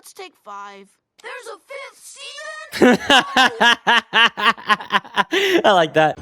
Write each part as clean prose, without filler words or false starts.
let's take 5. There's a 5th, Steven! I like that.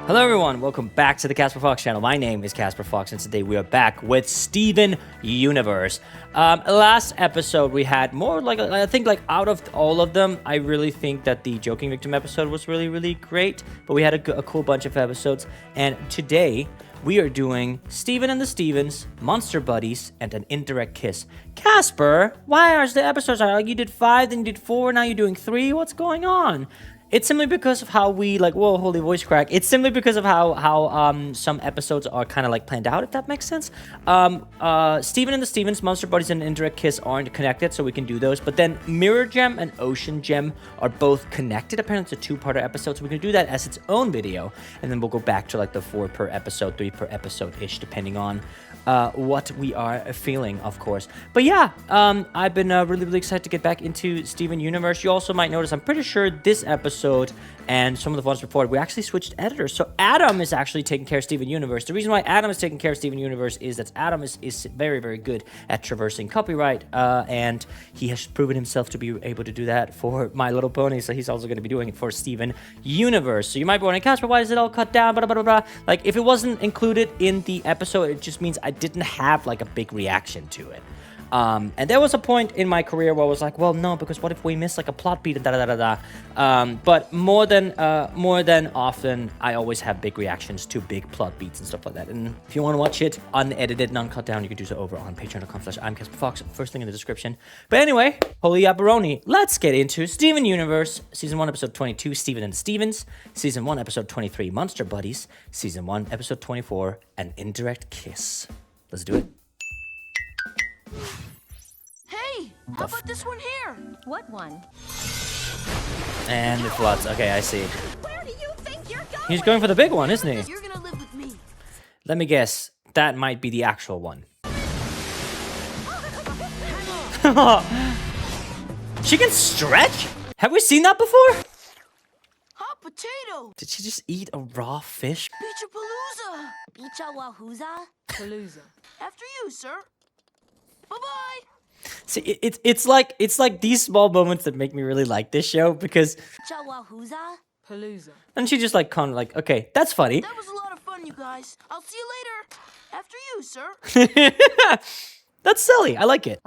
Hello everyone, welcome back to the Casper Fox channel. My name is Casper Fox, and today we are back with Steven Universe. Last episode we had more like, I think like out of all of them, I really think that the Joking Victim episode was really great, but we had a cool bunch of episodes, and today we are doing Steven and the Stevens, Monster Buddies, and an Indirect Kiss. Casper, why are the episodes like you did 5, then you did 4, now you're doing 3? What's going on? It's simply because of how we, like, whoa, holy voice crack. It's simply because of how some episodes are kind of, like, planned out, if that makes sense. Steven and the Stevens, Monster Buddies, and Indirect Kiss aren't connected, so we can do those. But then Mirror Gem and Ocean Gem are both connected. Apparently, it's a 2-parter episode, so we can do that as its own video. And then we'll go back to, like, the 4 per episode, 3 per episode-ish, depending on what we are feeling, of course. But yeah, I've been really excited to get back into Steven Universe. You also might notice, I'm pretty sure this episode and some of the ones before, we actually switched editors. So Adam is actually taking care of Steven Universe. The reason why Adam is taking care of Steven Universe is that Adam is very good at traversing copyright, and he has proven himself to be able to do that for My Little Pony, so he's also going to be doing it for Steven Universe. So you might be wondering, Casper, why is it all cut down, blah, blah, blah, blah. Like, if it wasn't included in the episode, it just means I didn't have, like, a big reaction to it. And there was a point in my career where I was like, well, no, because what if we miss like a plot beat and but more than often, I always have big reactions to big plot beats and stuff like that. And if you want to watch it unedited, non-cut down, you can do so over on patreon.com/I'mCasperFox. First link in the description. But anyway, holy apparoni, let's get into Steven Universe, Season 1, Episode 22, Steven and the Stevens, Season 1, Episode 23, Monster Buddies, Season 1, Episode 24, An Indirect Kiss. Let's do it. Hey, how about this one here? What one? And it floods. Okay, I see. Where do you think you're going? He's going for the big one, isn't he? You're gonna live with me. Let me guess. That might be the actual one. She can stretch? Have we seen that before? Hot potato. Did she just eat a raw fish? Beachapalooza. Beacha Wahooza? Palooza. After you, sir. Bye-bye. See, it's like these small moments that make me really like this show, because Beacha Wahooza? Palooza. and she just like kind of like, okay, that's funny. That was a lot of fun, you guys. I'll see you later. After you, sir. That's silly. I like it.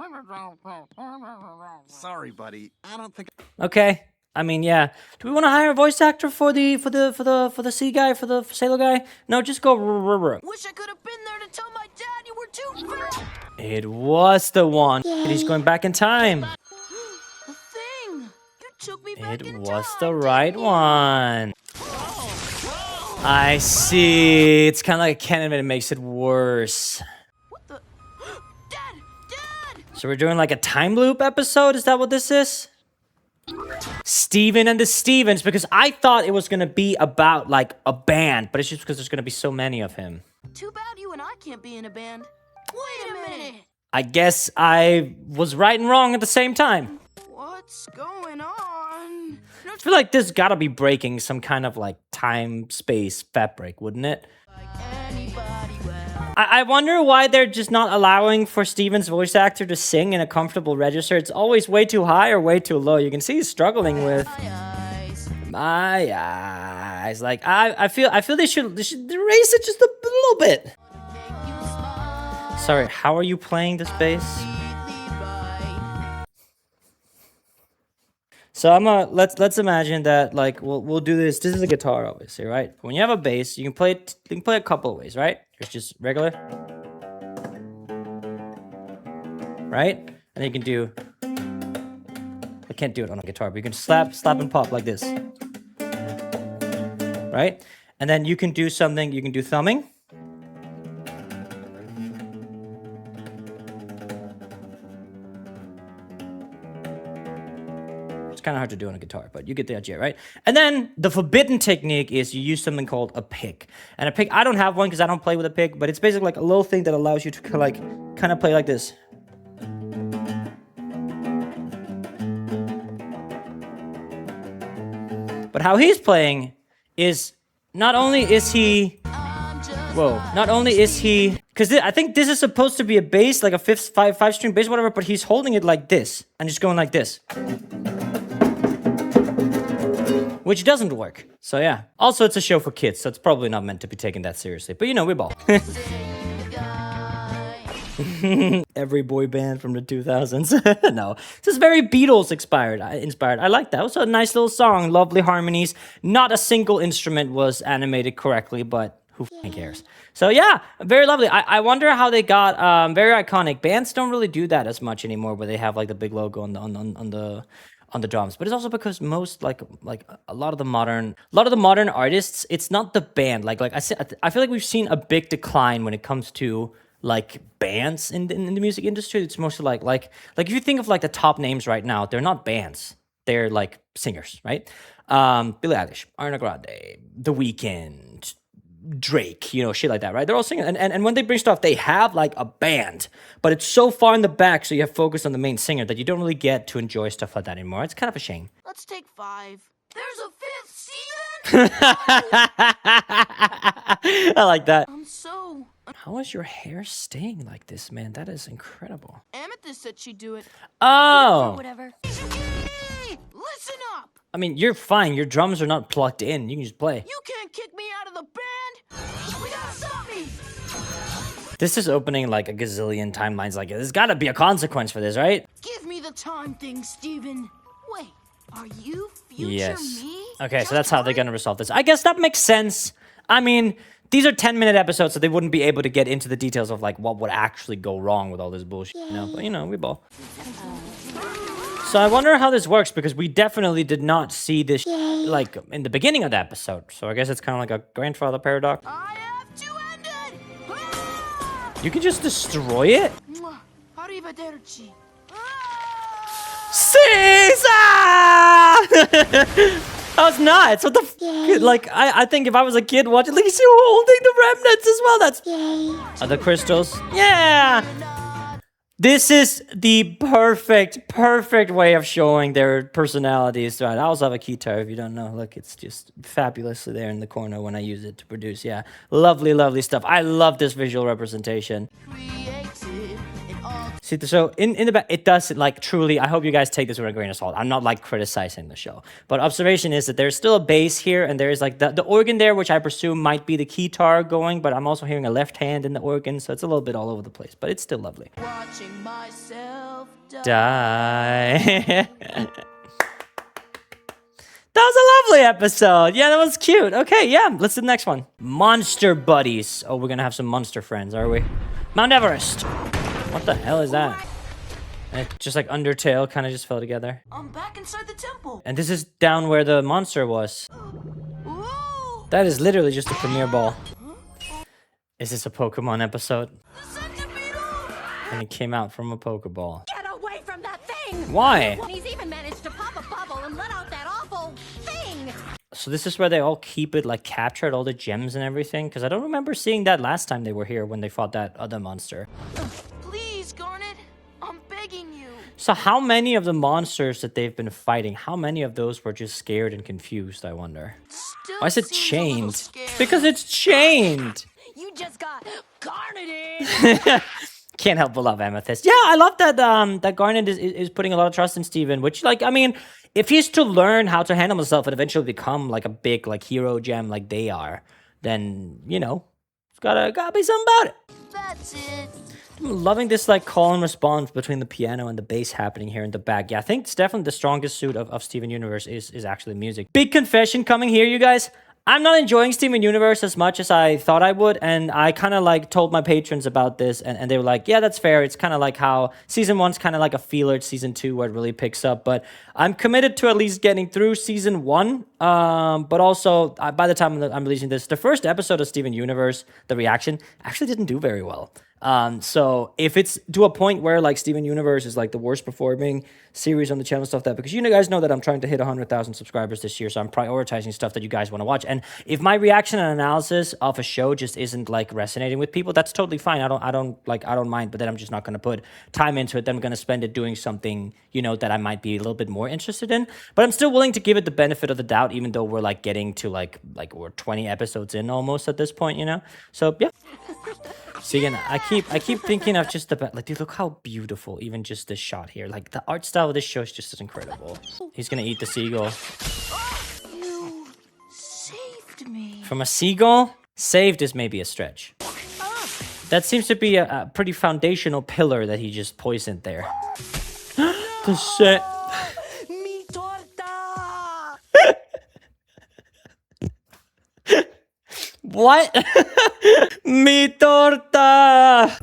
Sorry, buddy. I don't think. Okay. I mean, yeah. Do we want to hire a voice actor for the sea guy, for the sailor guy? No, just go. Wish I could have been there to tell my dad you were too fat. It was the one. And he's going back in time. The thing. You took me back It in was time, the right didn't you? one. I see. It's kind of like a cannon, but it makes it worse. What the? Dad! Dad! So we're doing like a time loop episode? Is that what this is? Steven and the Stevens, because I thought it was going to be about like a band, but it's just because there's going to be so many of him. Too bad you and I can't be in a band. Wait a minute. I guess I was right and wrong at the same time. What's going on? I feel like this gotta be breaking some kind of like time-space fabric, wouldn't it? Like anybody well. I wonder why they're just not allowing for Steven's voice actor to sing in a comfortable register. It's always way too high or way too low. You can see he's struggling with my eyes. Like I feel they should raise it just a little bit. Sorry, how are you playing this bass? So let's imagine that like we'll do this. This is a guitar, obviously, right? When you have a bass, you can play it. You can play a couple of ways, right? There's just regular, right? And then you can do. I can't do it on a guitar, but you can slap and pop like this, right? And then you can do something. You can do thumbing. Kind of hard to do on a guitar, but you get the idea, right? And then the forbidden technique is you use something called a pick. And a pick, I don't have one because I don't play with a pick, but it's basically like a little thing that allows you to like kind of play like this. But how he's playing is not only is he Whoa. Not only is he... Because I think this is supposed to be a bass, like a five-string bass, whatever, but he's holding it like this. And just going like this. Which doesn't work. So yeah. Also, it's a show for kids, so it's probably not meant to be taken that seriously. But you know, we ball. Every boy band from the 2000s. No, this is very Beatles inspired. I like that. Also a nice little song, lovely harmonies. Not a single instrument was animated correctly, but who cares? So yeah, very lovely. I wonder how they got very iconic. Bands don't really do that as much anymore, where they have like the big logo on the drums. But it's also because most like a lot of the modern artists, it's not the band. Like I said, I feel like we've seen a big decline when it comes to like bands in the music industry. It's mostly like if you think of like the top names right now, they're not bands. They're like singers, right? Billie Eilish, Ariana Grande, The Weeknd, Drake, you know, shit like that, right? They're all singing. And when they bring stuff, they have like a band, but it's so far in the back, so you have focus on the main singer that you don't really get to enjoy stuff like that anymore. It's kind of a shame. Let's take 5. There's a 5th, Steven! I like that. I'm so... How is your hair staying like this, man? That is incredible. Amethyst said she'd do it. Oh! Whatever. Listen up! I mean, you're fine. Your drums are not plugged in. You can just play. You can't kick me out of the band! We gotta stop me! This is opening like a gazillion timelines. Like, there's gotta be a consequence for this, right? Give me the time thing, Steven. Wait, are you future Yes. me? Okay, so that's how they're gonna resolve this. I guess that makes sense. I mean, these are 10-minute episodes, so they wouldn't be able to get into the details of like what would actually go wrong with all this bullshit, you know? But you know, we ball. So I wonder how this works, because we definitely did not see this like in the beginning of the episode. So I guess it's kind of like a grandfather paradox. I have to end it! Ah! You can just destroy it? Mwah. Arrivederci. Ah! Caesar! That was nuts. What the f? Like, I think if I was a kid watching, like, he's holding the remnants as well. That's... Are the crystals? Yeah! This is the perfect way of showing their personalities. Right? I also have a guitar, if you don't know. Look, it's just fabulously there in the corner when I use it to produce. Yeah, lovely stuff. I love this visual representation. See, so in the back, it does, like, truly, I hope you guys take this with a grain of salt. I'm not, like, criticizing the show. But observation is that there's still a bass here, and there's, like, the organ there, which I presume might be the guitar going, but I'm also hearing a left hand in the organ, so it's a little bit all over the place. But it's still lovely. Watching myself Die. That was a lovely episode. Yeah, that was cute. Okay, yeah, let's do the next one. Monster buddies. Oh, we're gonna have some monster friends, are we? Mount Everest. What the hell is that? And it just like Undertale kind of just fell together. I'm back inside the temple. And this is down where the monster was. Ooh. That is literally just a premiere ball. Is this a Pokemon episode? The centipede! And it came out from a Pokeball. Get away from that thing! Why? He's even managed to pop a bubble and let out that awful thing! So this is where they all keep it like captured, all the gems and everything? Because I don't remember seeing that last time they were here when they fought that other monster. Please, Garnet. I'm begging you. So how many of the monsters that they've been fighting, how many of those were just scared and confused, I wonder? Still Why is it seems a little chained? scary. Because it's chained! You just got garneted! Can't help but love Amethyst. Yeah, I love that that Garnet is putting a lot of trust in Steven, which, like, I mean, if he's to learn how to handle himself and eventually become, like, a big, like, hero gem like they are, then, you know, it's gotta be something about it. That's it. I'm loving this, like, call and response between the piano and the bass happening here in the back. Yeah, I think it's definitely the strongest suit of Steven Universe is actually music. Big confession coming here, you guys. I'm not enjoying Steven Universe as much as I thought I would, and I kind of like told my patrons about this, and they were like, yeah, that's fair. It's kind of like how Season 1's kind of like a feeler to Season 2 where it really picks up, but I'm committed to at least getting through Season 1, but also, by the time I'm releasing this, the first episode of Steven Universe, the reaction, actually didn't do very well. So if it's to a point where like Steven Universe is like the worst performing series on the channel, stuff that, because you guys know that I'm trying to hit 100,000 subscribers this year, so I'm prioritizing stuff that you guys want to watch. And if my reaction and analysis of a show just isn't like resonating with people, that's totally fine. I don't mind, but then I'm just not going to put time into it. Then I'm going to spend it doing something, that I might be a little bit more interested in. But I'm still willing to give it the benefit of the doubt, even though we're like getting to like we're 20 episodes in almost at this point, So yeah. So again, I keep thinking of just the like, dude, look how beautiful even just this shot here. Like the art style of this show is just incredible. He's gonna eat the seagull. You saved me. From a seagull? Saved is maybe a stretch. That seems to be a pretty foundational pillar that he just poisoned there. The shit. Mi torta. What? Mi torta!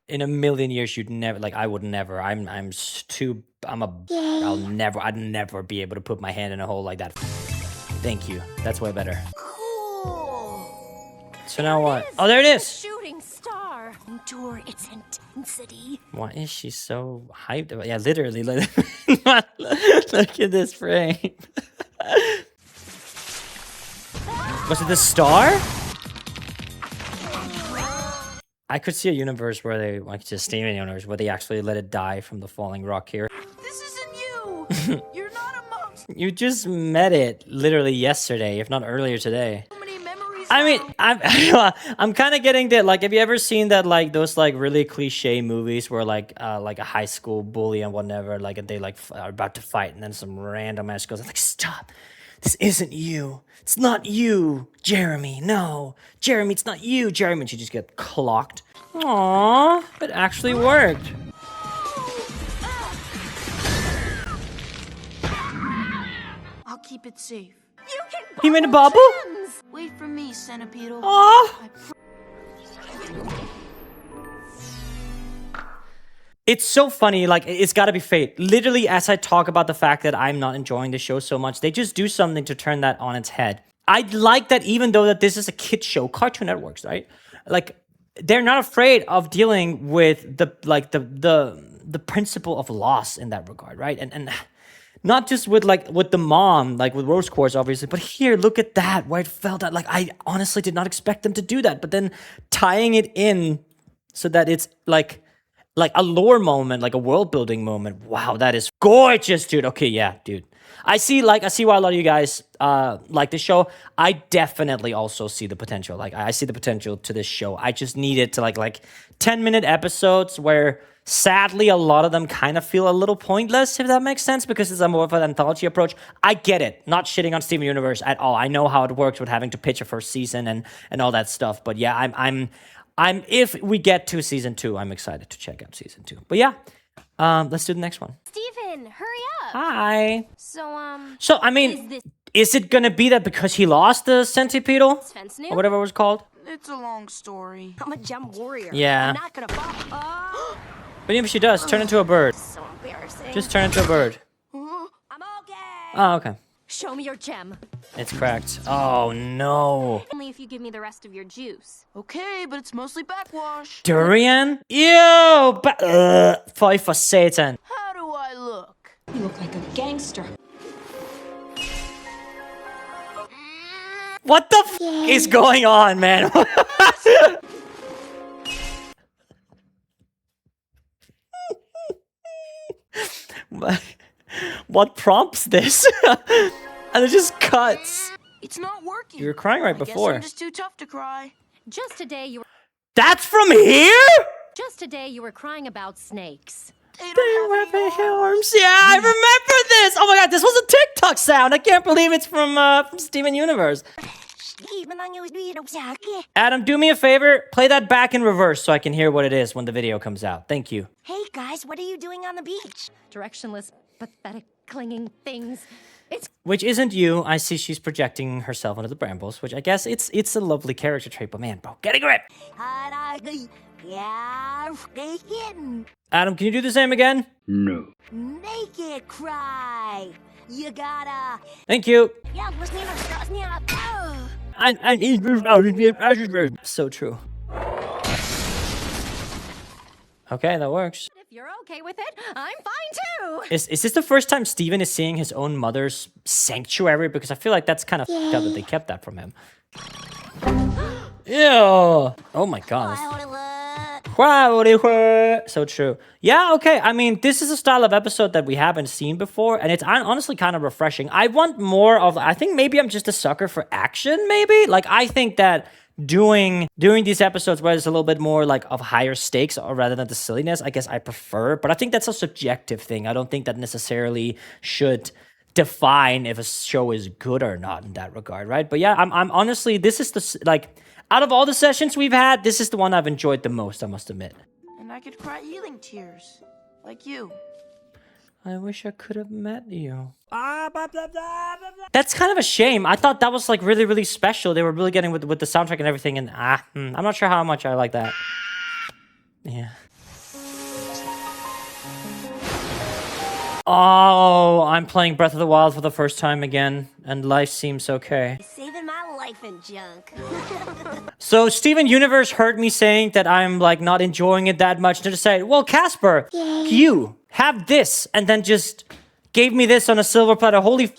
In a million years, you'd never, like, I would never. I'd never be able to put my hand in a hole like that. Thank you. That's way better. Cool. So now what? Oh, there it is! Shooting star. Endure its intensity. Why is she so hyped about? Yeah, literally. Look at this frame. Was it the star? I could see a universe where they, like just Steven Universe, where they actually let it die from the falling rock here. This isn't you. You're not a monster. You just met it literally yesterday, if not earlier today. So many memories. I mean, I'm kind of getting that. Like, have you ever seen that, like those like really cliche movies where like a high school bully and whatever, like they like are about to fight, and then some random ass goes like, "Stop! This isn't you. It's not you, Jeremy. No, Jeremy, it's not you, Jeremy." And she just get clocked. Aww, it actually worked. I'll keep it safe. You can He made a bubble? gems. Wait for me, Centipedal. Aww. It's so funny, like, it's gotta be fate. Literally, as I talk about the fact that I'm not enjoying the show so much, they just do something to turn that on its head. I like that even though that this is a kid show, Cartoon Networks, right? Like, they're not afraid of dealing with the principle of loss in that regard, right? And not just with the mom, like with Rose Quartz, obviously, but here, look at that, where it felt that, like, I honestly did not expect them to do that, but then tying it in so that it's like a lore moment, like a world building moment. Wow, that is gorgeous, dude. Okay, yeah, dude. I see why a lot of you guys like this show. I definitely also see the potential. Like, I see the potential to this show. I just need it to like 10-minute episodes where sadly a lot of them kind of feel a little pointless, if that makes sense, because it's a more of an anthology approach. I get it. Not shitting on Steven Universe at all. I know how it works with having to pitch a first season and all that stuff. But yeah, I'm if we get to season 2, I'm excited to check out season 2. But yeah, let's do the next one. Steven, hurry up. Hi. So, I mean, is it gonna be that because he lost the centipedal fence new? or whatever it was called? It's a long story. I'm a gem warrior. Yeah. I'm not gonna fall. Oh, But even if she does, turn into a bird. so embarrassing. Just turn into a bird. I'm okay. Oh, okay. Show me your gem. It's cracked. Oh no. Only if you give me the rest of your juice. Okay, but it's mostly backwash. Durian? Ew! Fight for Satan. How do I look? You look like a gangster. What the f is going on, man? What prompts this? And it just cuts. It's not working. You were crying right I guess before. I'm just too tough to cry. Just today you were That's from here? crying about snakes. They They don't have have any arms. arms. Yeah, I remember this. Oh my god, this was a TikTok sound. I can't believe it's from Steven Universe. Adam, do me a favor. Play that back in reverse so I can hear what it is when the video comes out. Thank you. Hey guys, what are you doing on the beach? Directionless, pathetic, clinging things. It's Which isn't you. I see she's projecting herself into the brambles, which I guess it's a lovely character trait, but man, bro, get a grip. Adam, can you do the same again? Make it cry. You gotta. Thank you. So true. Okay, that works. If you're okay with it, I'm fine too. Is this the first time Steven is seeing his own mother's sanctuary? Because I feel like that's kind of fucked up that they kept that from him. Ew. Oh my god. So true. Yeah, okay. I mean, this is a style of episode that we haven't seen before, and it's honestly kind of refreshing. I want more of, I think maybe I'm just a sucker for action, maybe? Like, I think that doing these episodes where it's a little bit more like of higher stakes or rather than the silliness, I guess I prefer. But I think that's a subjective thing. I don't think that necessarily should define if a show is good or not in that regard, right? But yeah, I'm honestly, this is the, like, out of all the sessions we've had, this is the one I've enjoyed the most, I must admit. And I could cry healing tears. Like you. I wish I could have met you. That's kind of a shame. I thought that was like really, really special. They were really getting with the soundtrack and everything, and I'm not sure how much I like that. Yeah. Oh, I'm playing Breath of the Wild for the first time again, and life seems okay. Saving my life in junk. So Steven Universe heard me saying that I'm like not enjoying it that much, to just say, well, Casper, you have this, and then just gave me this on a silver platter. Holy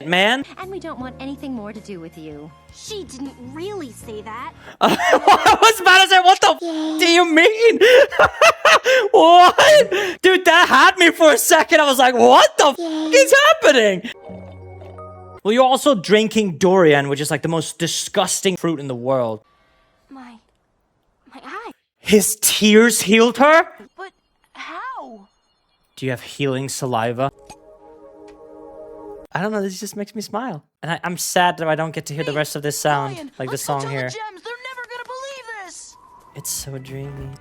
man. And we don't want anything more to do with you. She didn't really say that. I was about to say, what the do you mean? What? Dude, that had me for a second. I was like, what the is happening? Well, you're also drinking durian, which is like the most disgusting fruit in the world. My eye. His tears healed her? But how? Do you have healing saliva? I don't know, this just makes me smile. And I'm sad that I don't get to hear the rest of this sound, like the song here. Gems. They're never gonna believe this. It's so dreamy.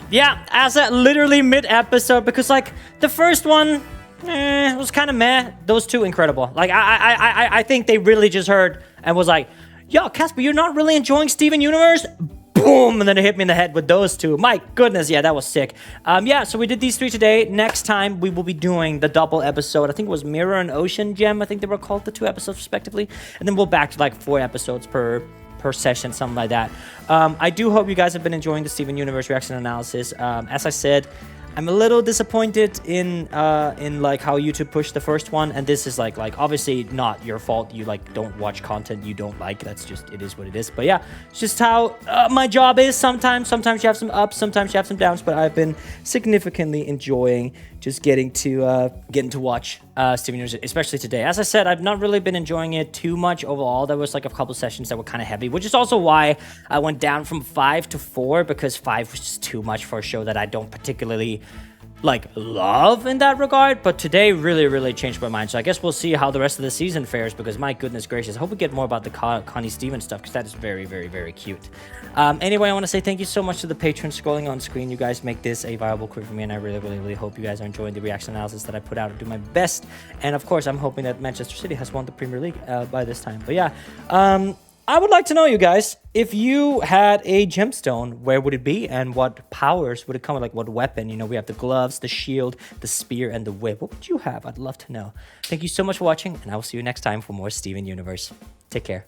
Yeah, as a literally mid-episode, because like the first one, it was kind of meh. Those two, incredible. Like I think they really just heard and was like, yo, Casper, you're not really enjoying Steven Universe? Boom, and then it hit me in the head with those two. My goodness, yeah, that was sick. Yeah, so we did these three today. Next time, we will be doing the double episode. I think it was Mirror and Ocean Gem. I think they were called the two episodes respectively. And then we'll back to like 4 episodes per session, something like that. I do hope you guys have been enjoying the Steven Universe reaction analysis. As I said, I'm a little disappointed in like how YouTube pushed the first one, and this is like obviously not your fault. You like don't watch content you don't like. That's just, it is what it is. But yeah, it's just how my job is sometimes. Sometimes you have some ups, sometimes you have some downs. But I've been significantly enjoying just getting to watch Steven Universe, especially today. As I said, I've not really been enjoying it too much overall. There was like a couple sessions that were kind of heavy, which is also why I went down from 5 to 4, because 5 was just too much for a show that I don't particularly like love in that regard. But today really changed my mind, so I guess we'll see how the rest of the season fares, because my goodness gracious, I hope we get more about the Connie Stevens stuff, because that is very cute. Anyway, I want to say thank you so much to the patrons scrolling on screen. You guys make this a viable career for me, and I really hope you guys are enjoying the reaction analysis that I put out. I do my best, and of course I'm hoping that Manchester City has won the Premier League by this time. But yeah, I would like to know, you guys, if you had a gemstone, where would it be and what powers would it come with? Like what weapon? You know, we have the gloves, the shield, the spear, and the whip. What would you have? I'd love to know. Thank you so much for watching, and I will see you next time for more Steven Universe. Take care.